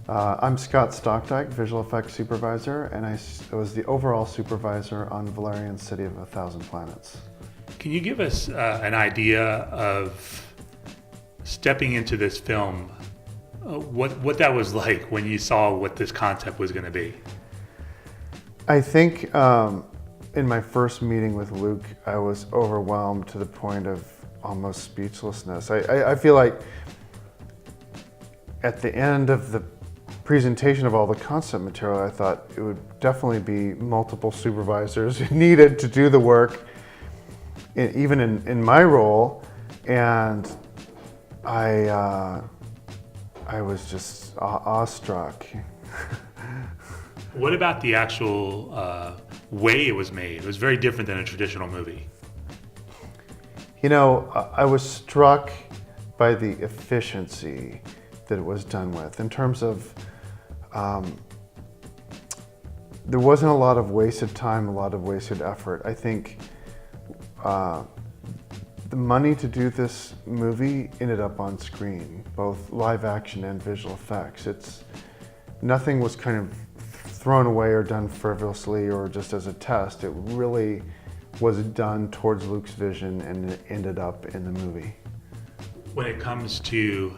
I'm Scott Stokdyk, visual effects supervisor, and I was the overall supervisor on Valerian's City of a Thousand Planets. Can you give us an idea of stepping into this film, what that was like when you saw what this concept was going to be? I think in my first meeting with Luke, I was overwhelmed to the point of almost speechlessness. I feel like at the end of the presentation of all the concept material, I thought it would definitely be multiple supervisors needed to do the work, even in my role, and I was just awestruck. What about the actual way it was made? It was very different than a traditional movie. You know, I was struck by the efficiency that it was done with, in terms of there wasn't a lot of wasted time, a lot of wasted effort. I think the money to do this movie ended up on screen, both live action and visual effects. Nothing was kind of thrown away or done frivolously or just as a test. It really was done towards Luke's vision, and it ended up in the movie. When it comes to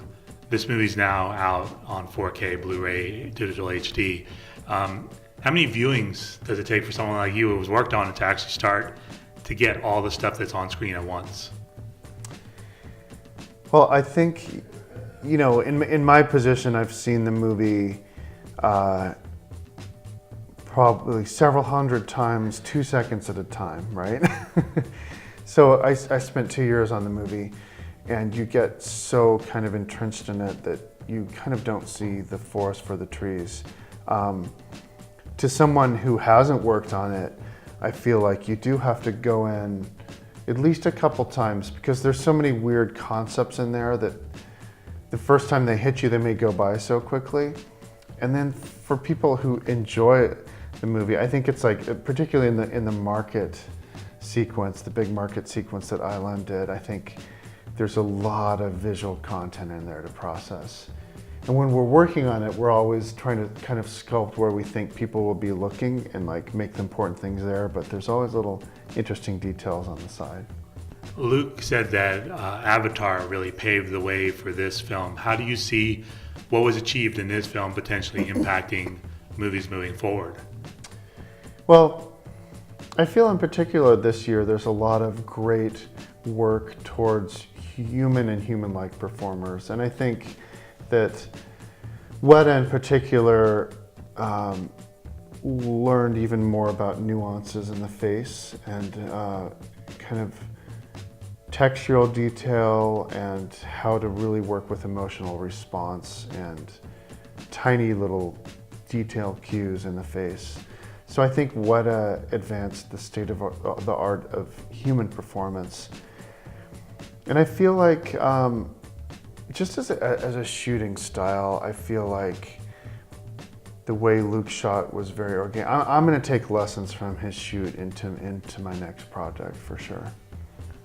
this movie's now out on 4K, Blu-ray, digital HD. How many viewings does it take for someone like you who has worked on it to actually start to get all the stuff that's on screen at once? Well, I think, you know, in my position, I've seen the movie probably several hundred times, 2 seconds at a time, right? So I spent 2 years on the movie, and you get so kind of entrenched in it that you kind of don't see the forest for the trees. To someone who hasn't worked on it, I feel like you do have to go in at least a couple times, because there's so many weird concepts in there that the first time they hit you, they may go by so quickly. And then for people who enjoy the movie, I think it's like, particularly in the market sequence, the big market sequence that ILM did, I think there's a lot of visual content in there to process. And when we're working on it, we're always trying to kind of sculpt where we think people will be looking and like make the important things there, but there's always little interesting details on the side. Luke said that Avatar really paved the way for this film. How do you see what was achieved in this film potentially impacting movies moving forward? Well, I feel in particular this year there's a lot of great work towards human and human-like performers, and I think that Weta in particular learned even more about nuances in the face and kind of textural detail and how to really work with emotional response and tiny little detail cues in the face. So I think Weta advanced the state of the art of human performance. And I feel like, just as a shooting style, I feel like the way Luke shot was very organic. I'm going to take lessons from his shoot into my next project for sure.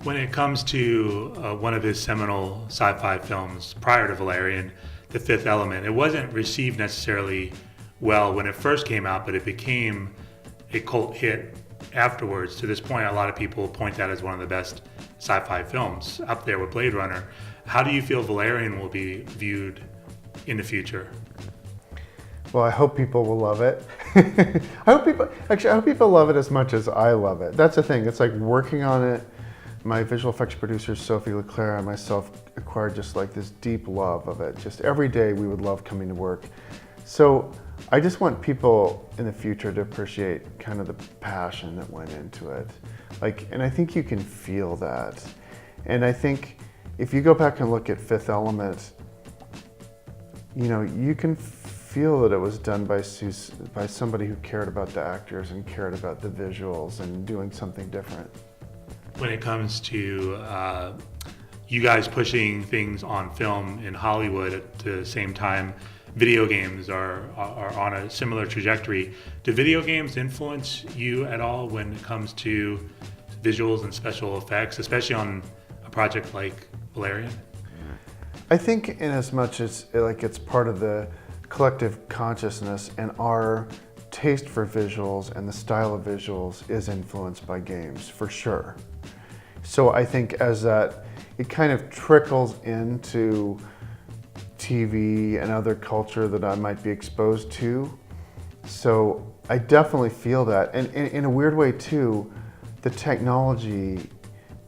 When it comes to one of his seminal sci-fi films prior to Valerian, The Fifth Element, it wasn't received necessarily well when it first came out, but it became a cult hit afterwards. To this point, a lot of people point that as one of the best sci-fi films, up there with Blade Runner. How do you feel Valerian will be viewed in the future? Well, I hope people will love it. I hope people love it as much as I love it. That's the thing. It's like working on it. My visual effects producer, Sophie Leclerc, and myself acquired just like this deep love of it. Just every day we would love coming to work. So I just want people in the future to appreciate kind of the passion that went into it. And I think you can feel that. And I think if you go back and look at Fifth Element, you know, you can feel that it was done by somebody who cared about the actors and cared about the visuals and doing something different. When it comes to you guys pushing things on film in Hollywood at the same time, video games are on a similar trajectory. Do video games influence you at all when it comes to visuals and special effects, especially on a project like Valerian? I think in as much as it's part of the collective consciousness and our taste for visuals and the style of visuals is influenced by games, for sure. So I think as that, it kind of trickles into TV and other culture that I might be exposed to. So I definitely feel that. And in a weird way too, the technology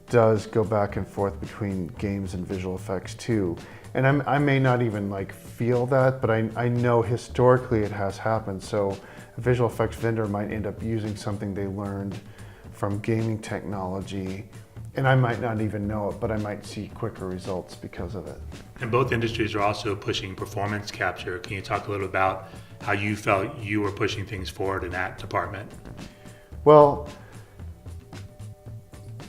does go back and forth between games and visual effects too. And I may not even like feel that, but I know historically it has happened. So a visual effects vendor might end up using something they learned from gaming technology, and I might not even know it, but I might see quicker results because of it. And both industries are also pushing performance capture. Can you talk a little about how you felt you were pushing things forward in that department? Well,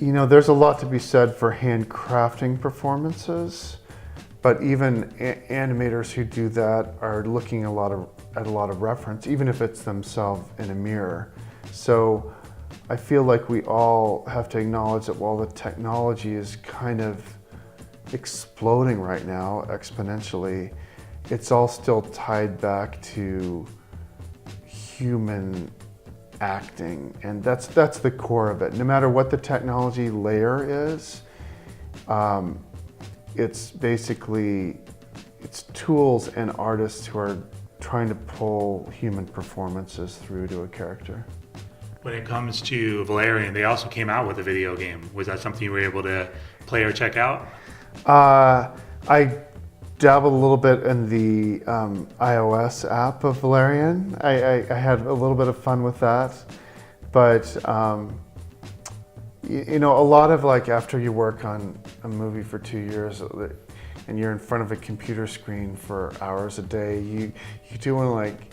you know, there's a lot to be said for handcrafting performances, but even animators who do that are looking at a lot of reference, even if it's themselves in a mirror. So I feel like we all have to acknowledge that while the technology is kind of exploding right now exponentially, it's all still tied back to human acting, and that's the core of it. No matter what the technology layer is, it's basically tools and artists who are trying to pull human performances through to a character. When it comes to Valerian, they also came out with a video game. Was that something you were able to play or check out? I dabbled a little bit in the iOS app of Valerian. I had a little bit of fun with that, but you know, a lot of like after you work on a movie for 2 years and you're in front of a computer screen for hours a day, you do want to like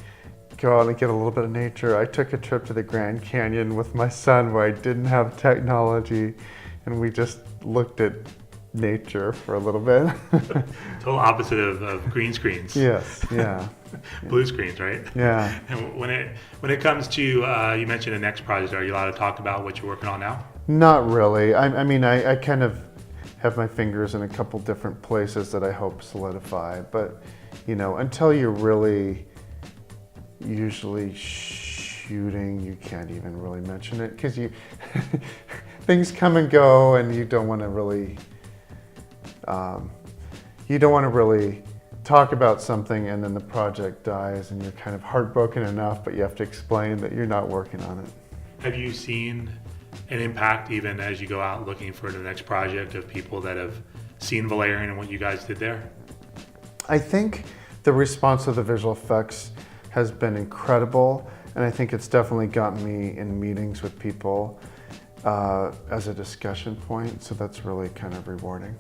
go out and get a little bit of nature. I took a trip to the Grand Canyon with my son where I didn't have technology, and we just looked at nature for a little bit. Total opposite of green screens. Yes, yeah. Blue screens, right? Yeah. And when it comes to, you mentioned the next project, are you allowed to talk about what you're working on now? Not really. I mean, I kind of have my fingers in a couple different places that I hope solidify, but you know, until you're really usually shooting, you can't even really mention it because you things come and go, and you don't want to really talk about something and then the project dies and you're kind of heartbroken enough, but you have to explain that you're not working on it. Have you seen an impact even as you go out looking for the next project of people that have seen Valerian and what you guys did there? I think the response to the visual effects has been incredible, and I think it's definitely gotten me in meetings with people as a discussion point, so that's really kind of rewarding.